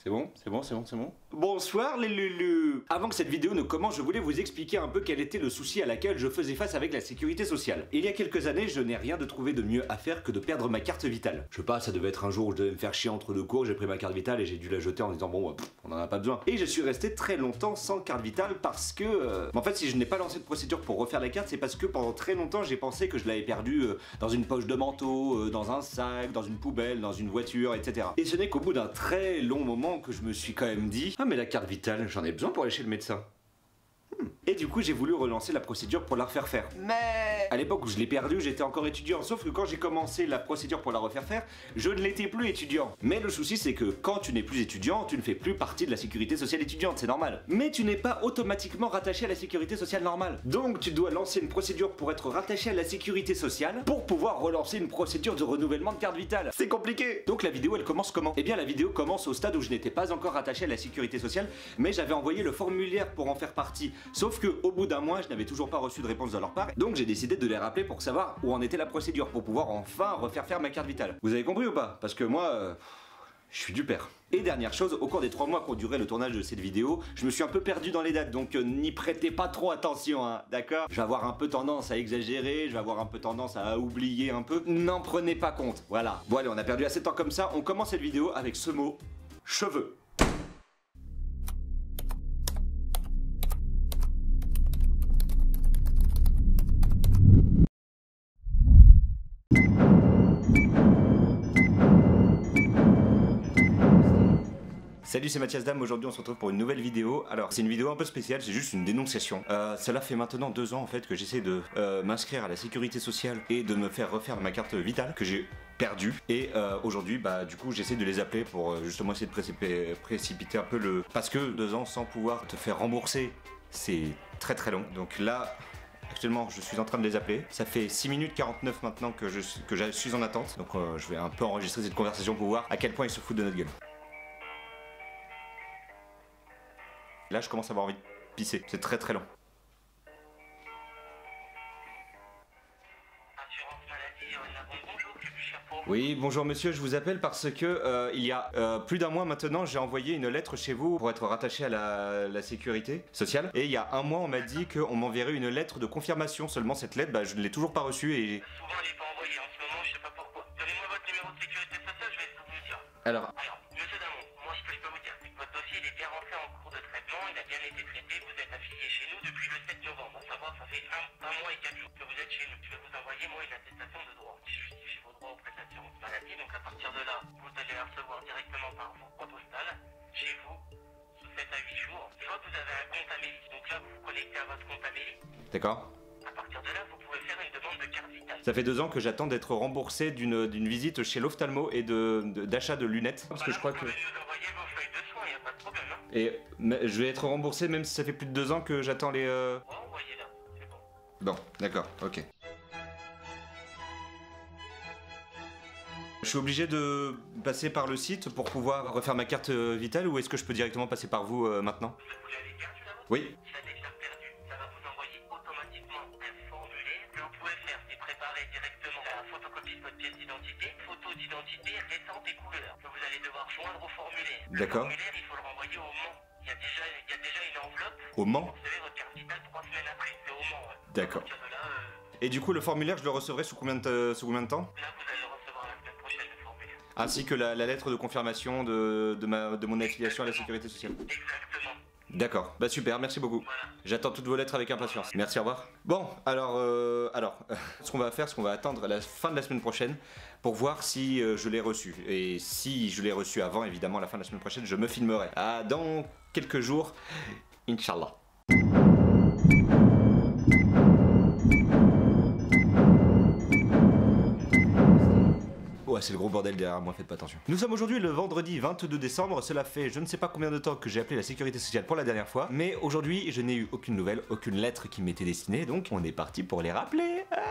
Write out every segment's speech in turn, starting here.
C'est bon, c'est bon, c'est bon, c'est bon. Bonsoir les lulus. Avant que cette vidéo ne commence, je voulais vous expliquer un peu quel était le souci à laquelle je faisais face avec la sécurité sociale. Il y a quelques années, je n'ai rien de trouvé de mieux à faire que de perdre ma carte vitale. Je sais pas, ça devait être un jour où je devais me faire chier entre deux cours, j'ai pris ma carte vitale et j'ai dû la jeter en disant bon, on en a pas besoin. Et je suis resté très longtemps sans carte vitale parce que... En fait, si je n'ai pas lancé de procédure pour refaire la carte, c'est parce que pendant très longtemps, j'ai pensé que je l'avais perdue dans une poche de manteau, dans un sac, dans une poubelle, dans une voiture, etc. Et ce n'est qu'au bout d'un très long moment que je me suis quand même dit ah mais la carte vitale, j'en ai besoin pour aller chez le médecin. Et du coup j'ai voulu relancer la procédure pour la refaire faire. Mais à l'époque où je l'ai perdue, j'étais encore étudiant, sauf que quand j'ai commencé la procédure pour la refaire faire, je ne l'étais plus étudiant. Mais le souci c'est que quand tu n'es plus étudiant, tu ne fais plus partie de la sécurité sociale étudiante, c'est normal. Mais tu n'es pas automatiquement rattaché à la sécurité sociale normale. Donc tu dois lancer une procédure pour être rattaché à la sécurité sociale pour pouvoir relancer une procédure de renouvellement de carte vitale. C'est compliqué. Donc la vidéo elle commence comment? Eh bien la vidéo commence au stade où je n'étais pas encore rattaché à la sécurité sociale, mais j'avais envoyé le formulaire pour en faire partie. Sauf que au bout d'un mois, je n'avais toujours pas reçu de réponse de leur part, donc j'ai décidé de les rappeler pour savoir où en était la procédure, pour pouvoir enfin refaire faire ma carte vitale. Vous avez compris ou pas? Parce que moi, je suis du père. Et dernière chose, au cours des 3 mois qu'ont duré le tournage de cette vidéo, je me suis un peu perdu dans les dates, donc n'y prêtez pas trop attention, hein, d'accord? Je vais avoir un peu tendance à exagérer, je vais avoir un peu tendance à oublier un peu. N'en prenez pas compte, voilà. Bon allez, on a perdu assez de temps comme ça, on commence cette vidéo avec ce mot, cheveux. Salut, c'est Mathias Dame, aujourd'hui on se retrouve pour une nouvelle vidéo. Alors c'est une vidéo un peu spéciale, c'est juste une dénonciation. Cela fait maintenant 2 ans en fait que j'essaie de m'inscrire à la sécurité sociale et de me faire refaire ma carte vitale que j'ai perdue. Et aujourd'hui bah du coup j'essaie de les appeler pour justement essayer de précipiter un peu le... Parce que 2 ans sans pouvoir te faire rembourser, c'est très très long. Donc là... Actuellement, je suis en train de les appeler. Ça fait 6 minutes 49 maintenant que je suis en attente. Donc je vais un peu enregistrer cette conversation pour voir à quel point ils se foutent de notre gueule. Là, je commence à avoir envie de pisser. C'est très très long. Oui, bonjour monsieur, je vous appelle parce que il y a plus d'un mois maintenant, j'ai envoyé une lettre chez vous pour être rattaché à la sécurité sociale. Et il y a un mois, on m'a dit qu'on m'enverrait une lettre de confirmation. Seulement cette lettre, bah, je ne l'ai toujours pas reçue et... Souvent, elle n'est pas envoyée en ce moment, je sais pas pourquoi. Donnez-moi votre numéro de sécurité sociale, je vais vous dire. Alors, monsieur Damon, moi ce que je peux vous dire, c'est que votre dossier il est bien rentré en cours de traitement, il a bien été traité, vous êtes affilié chez nous depuis le 7 novembre. À savoir, ça fait un mois et 4 jours que vous êtes chez nous. Je vais vous envoyer, moi, une attestation de droit qui justifie vos droits aux prestations maladie. Donc à partir de là, vous allez la recevoir directement par voie postale, chez vous, sous 7 à 8 jours. Je vois que vous avez un compte Amélie, donc là vous vous connectez à votre compte Amélie. d'accord. À partir de là, vous pouvez faire une demande de carte vitale. Ça fait 2 ans que j'attends d'être remboursé d'une visite chez l'ophtalmo et d'achat de lunettes. Parce que je crois que... Vous pouvez nous envoyer vos feuilles de soins, il n'y a pas de problème. Hein. Et je vais être remboursé même si ça fait plus de 2 ans que j'attends les... Ouais, envoyez-la, c'est bon. Bon, d'accord, ok. Je suis obligé de passer par le site pour pouvoir refaire ma carte vitale ou est-ce que je peux directement passer par vous maintenant? Vous voulez aller perdu d'abord? Oui. Si la déjà perdu, ça va vous envoyer automatiquement un formulaire. Ce que vous pouvez faire, c'est préparer directement la photocopie de votre pièce d'identité, photo d'identité récente et couleur, que vous allez devoir joindre au formulaire. D'accord. Le formulaire, il faut le renvoyer au Mans. Il y a déjà une enveloppe. Au Mans? Vous recevez votre carte vitale 3 semaines après. C'est au Mans, ouais. D'accord. À partir de là, Et du coup le formulaire je le recevrai sous combien de temps? là, vous allez le recevoir la semaine prochaine, le formulaire. Ainsi que la lettre de confirmation de mon affiliation à la sécurité sociale. Exactement. D'accord, bah super, merci beaucoup. Voilà. J'attends toutes vos lettres avec impatience. Merci, au revoir. Bon, alors, ce qu'on va faire, c'est qu'on va attendre la fin de la semaine prochaine pour voir si je l'ai reçu. Et si je l'ai reçu avant, évidemment, la fin de la semaine prochaine, je me filmerai. Ah, dans quelques jours, Inch'Allah. Ouais, c'est le gros bordel derrière moi, faites pas attention. Nous sommes aujourd'hui le vendredi 22 décembre, cela fait je ne sais pas combien de temps que j'ai appelé la sécurité sociale pour la dernière fois, mais aujourd'hui je n'ai eu aucune nouvelle, aucune lettre qui m'était destinée, donc on est parti pour les rappeler. Ah,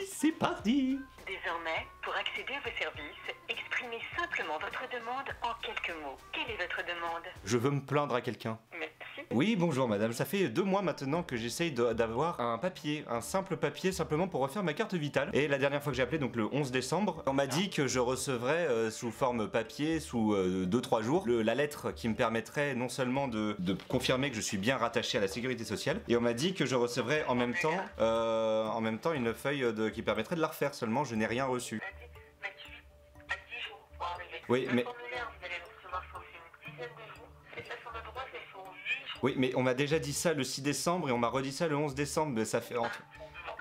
c'est parti. Désormais, pour accéder à vos services, exprimez simplement votre demande en quelques mots. Quelle est votre demande? Je veux me plaindre à quelqu'un. Merci. Oui, bonjour madame, ça fait 2 mois maintenant que j'essaye d'avoir un papier, un simple papier simplement pour refaire ma carte vitale. Et la dernière fois que j'ai appelé, donc le 11 décembre, on m'a dit que je recevrais sous forme papier, sous 2-3 jours, la lettre qui me permettrait non seulement de confirmer que je suis bien rattaché à la sécurité sociale, et on m'a dit que je recevrais en même temps une feuille qui permettrait de la refaire, seulement je n'ai rien reçu. À 10 jours pour arriver. Oui, Le mais... formulaire, vous allez le recevoir sous une dizaine de jours. Attestation de droit, c'est sur 8 jours. Oui, mais on m'a déjà dit ça le 6 décembre et on m'a redit ça le 11 décembre, mais ça fait...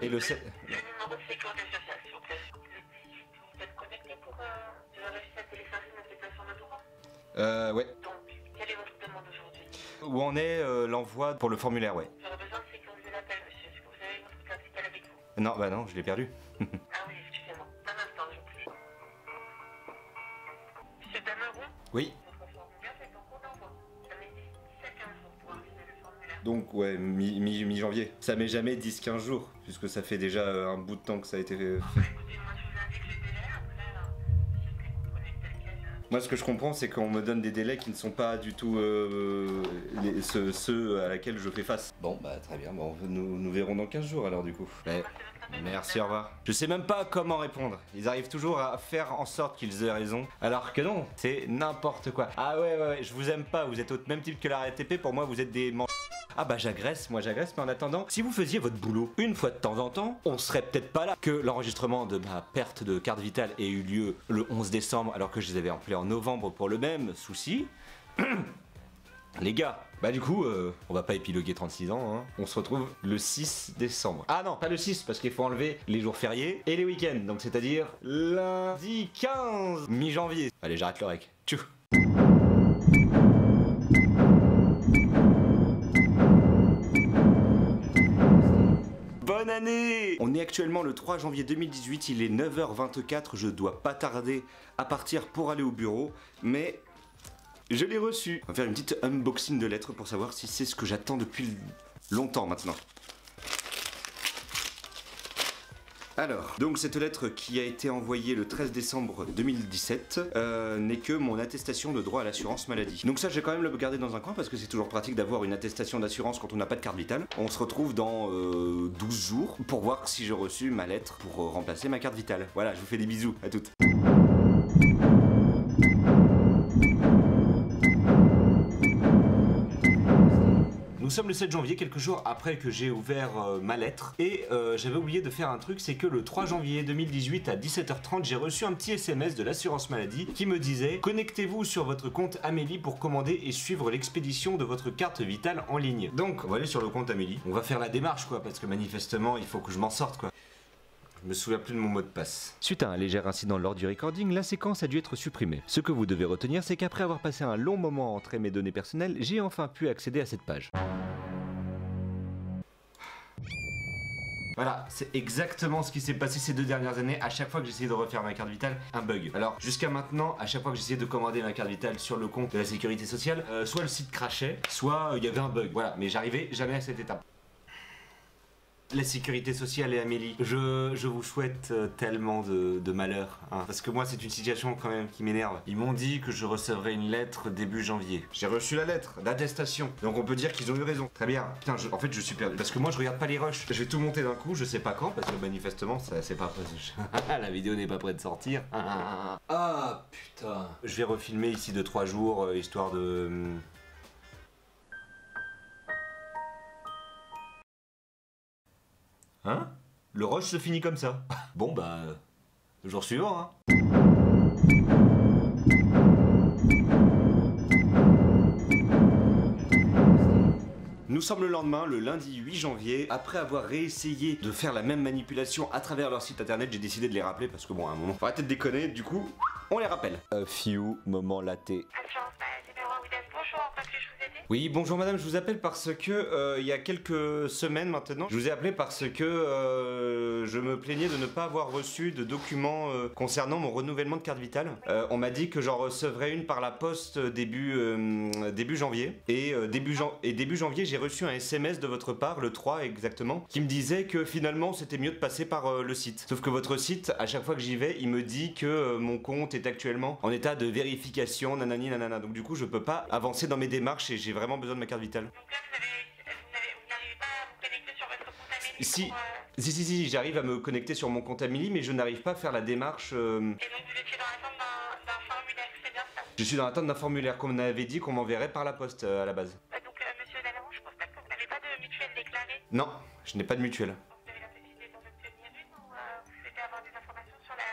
Et le 7... Le numéro de sécurité sociale, s'il vous plaît. Le 18, vous êtes connecté pour réussir à télécharger une attestation de droit. Ouais. Donc, quelle est votre demande aujourd'hui? Où en est l'envoi pour le formulaire, ouais. J'aurais besoin de sécuriser l'appel, monsieur. Est-ce que vous avez votre carte vitale avec vous? Non, bah non, je l'ai perdu. Ah oui, excusez-moi. Un instant, je prie. Monsieur Dameron, Oui. votre formulaire est en cours d'envoi. Ça met 10 à 15 jours pour arriver le formulaire. Donc, ouais, mi-janvier. Ça met jamais 10-15 jours, puisque ça fait déjà un bout de temps que ça a été fait. Écoutez, moi je vous indique les délais. Après, si vous les comprenez tel quel. Moi, ce que je comprends, c'est qu'on me donne des délais qui ne sont pas du tout ceux à laquelle je fais face. Bon, bah très bien, bon, nous verrons dans 15 jours alors du coup. Ouais. Merci, au revoir. Je sais même pas comment répondre. Ils arrivent toujours à faire en sorte qu'ils aient raison. Alors que non, c'est n'importe quoi. Ah ouais, je vous aime pas, vous êtes au même type que la RATP, pour moi vous êtes des Ah bah j'agresse, moi j'agresse, mais en attendant, si vous faisiez votre boulot une fois de temps en temps, on serait peut-être pas là. Que l'enregistrement de ma perte de carte vitale ait eu lieu le 11 décembre alors que je les avais appelés en novembre pour le même souci. Les gars, bah du coup, on va pas épiloguer 36 ans, hein. On se retrouve le 6 décembre. Ah non, pas le 6, parce qu'il faut enlever les jours fériés et les week-ends, donc c'est-à-dire lundi 15 mi-janvier. Allez, j'arrête le rec. Tchou. Bonne année! On est actuellement le 3 janvier 2018, il est 9h24, je dois pas tarder à partir pour aller au bureau, mais je l'ai reçu. On va faire une petite unboxing de lettres pour savoir si c'est ce que j'attends depuis longtemps maintenant. Alors, donc cette lettre qui a été envoyée le 13 décembre 2017 n'est que mon attestation de droit à l'assurance maladie. Donc ça, je vais quand même le garder dans un coin parce que c'est toujours pratique d'avoir une attestation d'assurance quand on n'a pas de carte vitale. On se retrouve dans 12 jours pour voir si j'ai reçu ma lettre pour remplacer ma carte vitale. Voilà, je vous fais des bisous, à toutes. Nous sommes le 7 janvier, quelques jours après que j'ai ouvert ma lettre, et j'avais oublié de faire un truc, c'est que le 3 janvier 2018 à 17h30, j'ai reçu un petit SMS de l'assurance maladie qui me disait « Connectez-vous sur votre compte Amélie pour commander et suivre l'expédition de votre carte vitale en ligne. » Donc, on va aller sur le compte Amélie, on va faire la démarche quoi, parce que manifestement, il faut que je m'en sorte quoi. Je me souviens plus de mon mot de passe. Suite à un léger incident lors du recording, la séquence a dû être supprimée. Ce que vous devez retenir, c'est qu'après avoir passé un long moment à entrer mes données personnelles, j'ai enfin pu accéder à cette page. Voilà, c'est exactement ce qui s'est passé ces 2 dernières années. À chaque fois que j'essayais de refaire ma carte vitale, un bug. Alors, jusqu'à maintenant, à chaque fois que j'essayais de commander ma carte vitale sur le compte de la sécurité sociale, soit le site crashait, soit il y avait un bug. Voilà, mais j'arrivais jamais à cette étape. La sécurité sociale et Amélie, je vous souhaite tellement de malheur, hein, parce que moi c'est une situation quand même qui m'énerve. Ils m'ont dit que je recevrais une lettre début janvier. J'ai reçu la lettre d'attestation, donc on peut dire qu'ils ont eu raison. Très bien. Putain, en fait je suis perdu, parce que moi je regarde pas les rushs. Je vais tout monter d'un coup, je sais pas quand, parce que manifestement ça c'est pas la vidéo n'est pas prête de sortir. Ah putain. Je vais refilmer ici 2-3 jours, histoire de... Hein? Le rush se finit comme ça. Bon bah... le jour suivant, hein. Nous sommes le lendemain, le lundi 8 janvier. Après avoir réessayé de faire la même manipulation à travers leur site internet, j'ai décidé de les rappeler parce que bon, à un moment, faut arrêter de déconner, du coup, on les rappelle. Fiu, moment laté. Assurance maladie, numéro Widas, bonjour, en quoi puis-je vous aider? Oui, bonjour madame, je vous appelle parce que il y a quelques semaines maintenant, je vous ai appelé parce que je me plaignais de ne pas avoir reçu de documents concernant mon renouvellement de carte vitale. On m'a dit que j'en recevrais une par la poste début janvier. Et début janvier, j'ai reçu un SMS de votre part, le 3 exactement, qui me disait que finalement c'était mieux de passer par le site. Sauf que votre site, à chaque fois que j'y vais, il me dit que mon compte est actuellement en état de vérification, nanani nanana. Donc du coup, je peux pas avancer dans mes démarches et j'ai vraiment besoin de ma carte vitale. Donc là, vous n'arrivez pas à vous connecter sur votre compte Amélie Si, pour, si, j'arrive à me connecter sur mon compte Amélie, mais je n'arrive pas à faire la démarche. Et donc vous étiez dans l'attente d'un formulaire, c'est bien ça? Je suis dans l'attente d'un formulaire qu'on avait dit qu'on m'enverrait par la poste à la base. Donc monsieur Dalaron, je constate que vous n'avez pas de mutuelle déclarée. Non, je n'ai pas de mutuelle. Vous avez la possibilité d'en obtenir une ou vous souhaitez avoir des informations sur la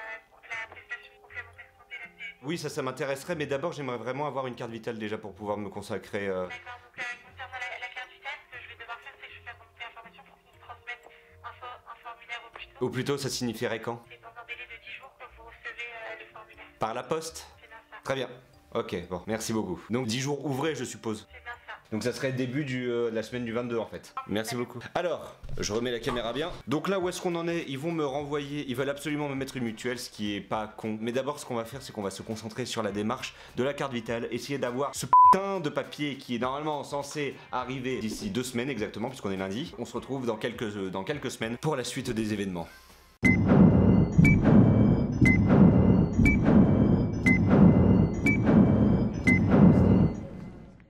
prestation complémentaire santé, la CSU? Oui, ça m'intéresserait, mais d'abord j'aimerais vraiment avoir une carte vitale déjà pour pouvoir me consacrer. D'accord, donc concernant la carte vitale, ce que je vais devoir faire, c'est que je vais faire remonter l'information pour qu'on vous transmette un formulaire au plus tôt. Au plus tôt, ça signifierait quand? C'est dans un délai de 10 jours que vous recevez le formulaire. Par la poste? C'est bien ça. Très bien. Ok, bon, merci beaucoup. Donc 10 jours ouvrés, je suppose. C'est bien ça. Donc ça serait début de la semaine du 22 en fait. Merci beaucoup. Alors, je remets la caméra bien. Donc là où est-ce qu'on en est? Ils vont me renvoyer, ils veulent absolument me mettre une mutuelle, ce qui est pas con. Mais d'abord ce qu'on va faire, c'est qu'on va se concentrer sur la démarche de la carte vitale. Essayer d'avoir ce putain de papier qui est normalement censé arriver d'ici 2 semaines exactement, puisqu'on est lundi. On se retrouve dans quelques semaines pour la suite des événements.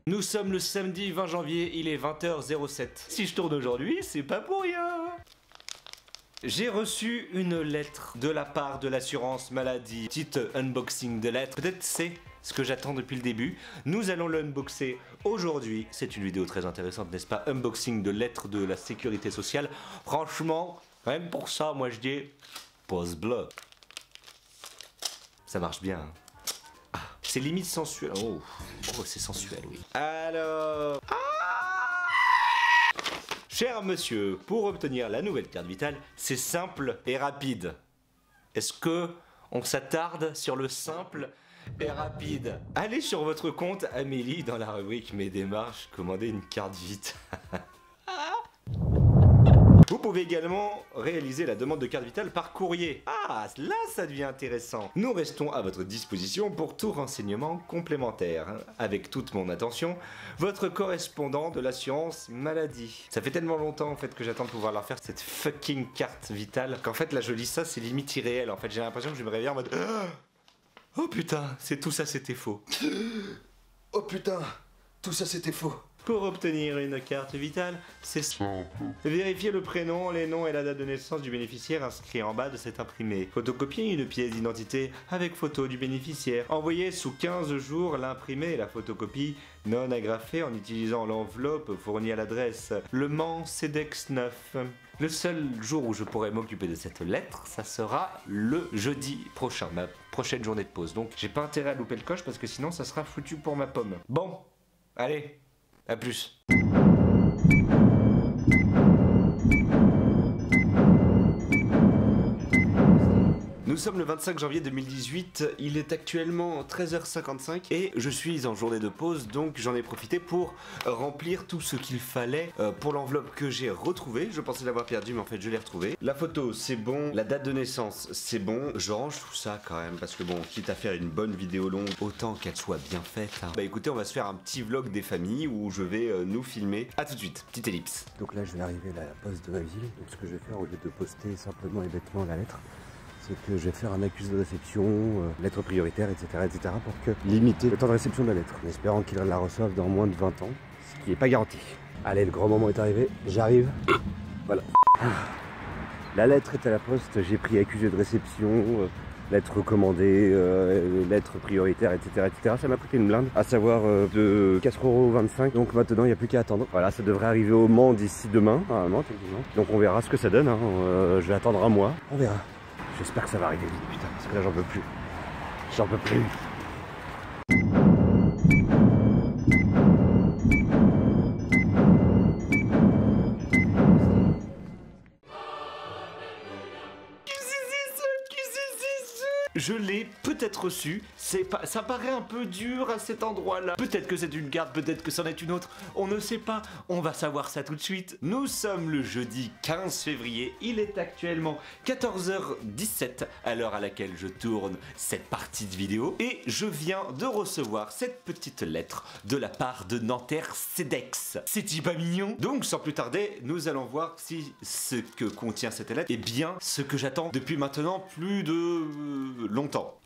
Nous sommes le samedi 20 janvier, il est 20h07. Si je tourne aujourd'hui, c'est pas pour rien. J'ai reçu une lettre de la part de l'assurance maladie. Petite unboxing de lettre. Peut-être c'est ce que j'attends depuis le début. Nous allons l'unboxer aujourd'hui. C'est une vidéo très intéressante, n'est-ce pas? Unboxing de lettres de la sécurité sociale. Franchement, même pour ça, moi je dis pause bleu. Ça marche bien. Hein. C'est limite sensuel. Oh, c'est sensuel, oui. Alors... Cher monsieur, pour obtenir la nouvelle carte vitale, c'est simple et rapide. Est-ce que on s'attarde sur le simple et rapide? Allez sur votre compte Amélie dans la rubrique Mes démarches, commandez une carte vitale. Vous pouvez également réaliser la demande de carte vitale par courrier. Ah, là ça devient intéressant. Nous restons à votre disposition pour tout renseignement complémentaire. Avec toute mon attention, votre correspondant de l'assurance maladie. Ça fait tellement longtemps en fait que j'attends de pouvoir leur faire cette fucking carte vitale qu'en fait là je lis ça, c'est limite irréel. En fait j'ai l'impression que je me réveille en mode oh putain, c'est tout ça c'était faux. Oh putain, tout ça c'était faux. Pour obtenir une carte vitale, c'est simple. Vérifiez le prénom, les noms et la date de naissance du bénéficiaire inscrit en bas de cet imprimé. Photocopiez une pièce d'identité avec photo du bénéficiaire. Envoyez sous 15 jours l'imprimé et la photocopie non agrafée en utilisant l'enveloppe fournie à l'adresse Le Mans CEDEX 9. Le seul jour où je pourrai m'occuper de cette lettre, ça sera le jeudi prochain, ma prochaine journée de pause. Donc j'ai pas intérêt à louper le coche parce que sinon ça sera foutu pour ma pomme. Bon, allez. A plus. Nous sommes le 25 janvier 2018, il est actuellement 13h55 et je suis en journée de pause, donc j'en ai profité pour remplir tout ce qu'il fallait pour l'enveloppe que j'ai retrouvée. Je pensais l'avoir perdue mais en fait je l'ai retrouvée. La photo c'est bon, la date de naissance c'est bon, je range tout ça quand même parce que bon, quitte à faire une bonne vidéo longue, autant qu'elle soit bien faite. Hein. Bah écoutez, on va se faire un petit vlog des familles où je vais nous filmer. A tout de suite, petite ellipse. Donc là je vais arriver à la poste de ma ville, donc ce que je vais faire au lieu de poster simplement et bêtement la lettre, c'est que je vais faire un accusé de réception, lettre prioritaire, etc., pour que limiter le temps de réception de la lettre, en espérant qu'ils la reçoivent dans moins de 20 ans, ce qui n'est pas garanti. Allez, le grand moment est arrivé, j'arrive. Voilà. La lettre est à la poste, j'ai pris accusé de réception, lettre recommandée, lettre prioritaire, etc., etc. Ça m'a coûté une blinde, à savoir de 4,25 €. Donc maintenant, il n'y a plus qu'à attendre. Voilà, ça devrait arriver au Mans d'ici demain, normalement, techniquement. Donc on verra ce que ça donne. Hein. Je vais attendre un mois. On verra. J'espère que ça va arriver vite, putain, parce que là, j'en peux plus. J'en peux plus. Je l'ai peut-être reçu, ça paraît un peu dur à cet endroit-là. Peut-être que c'est une carte, peut-être que c'en est une autre, on ne sait pas, on va savoir ça tout de suite. Nous sommes le jeudi 15 février, il est actuellement 14h17 à l'heure à laquelle je tourne cette partie de vidéo et je viens de recevoir cette petite lettre de la part de Nanterre CEDEX. C'est-il pas mignon? Donc sans plus tarder, nous allons voir si ce que contient cette lettre est bien ce que j'attends depuis maintenant plus de longtemps.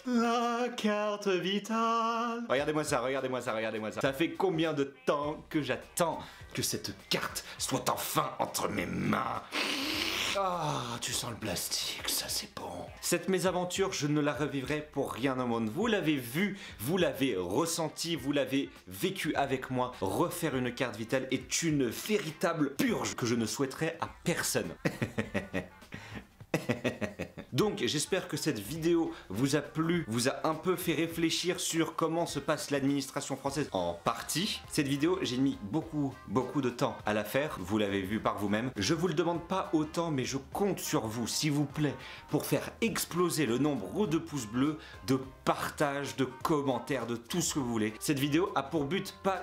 La carte vitale. Regardez-moi ça, regardez-moi ça, regardez-moi ça. Ça fait combien de temps que j'attends que cette carte soit enfin entre mes mains. Ah, tu sens le plastique, ça c'est bon. Cette mésaventure, je ne la revivrai pour rien au monde. Vous l'avez vu, vous l'avez ressenti, vous l'avez vécu avec moi. Refaire une carte vitale est une véritable purge que je ne souhaiterais à personne. Donc j'espère que cette vidéo vous a plu, vous a un peu fait réfléchir sur comment se passe l'administration française en partie. Cette vidéo, j'ai mis beaucoup de temps à la faire, vous l'avez vu par vous-même. Je vous le demande pas autant, mais je compte sur vous, s'il vous plaît, pour faire exploser le nombre de pouces bleus, de partages, de commentaires, de tout ce que vous voulez. Cette vidéo a pour but pas...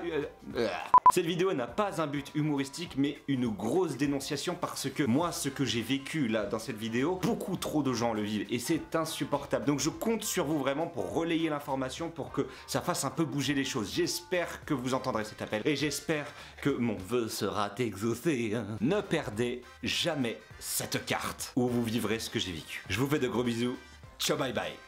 Cette vidéo n'a pas un but humoristique, mais une grosse dénonciation parce que moi, ce que j'ai vécu là dans cette vidéo, beaucoup trop de gens le vivent et c'est insupportable. Donc je compte sur vous vraiment pour relayer l'information pour que ça fasse un peu bouger les choses. J'espère que vous entendrez cet appel et j'espère que mon vœu sera exaucé. Ne perdez jamais cette carte où vous vivrez ce que j'ai vécu. Je vous fais de gros bisous. Ciao, bye bye.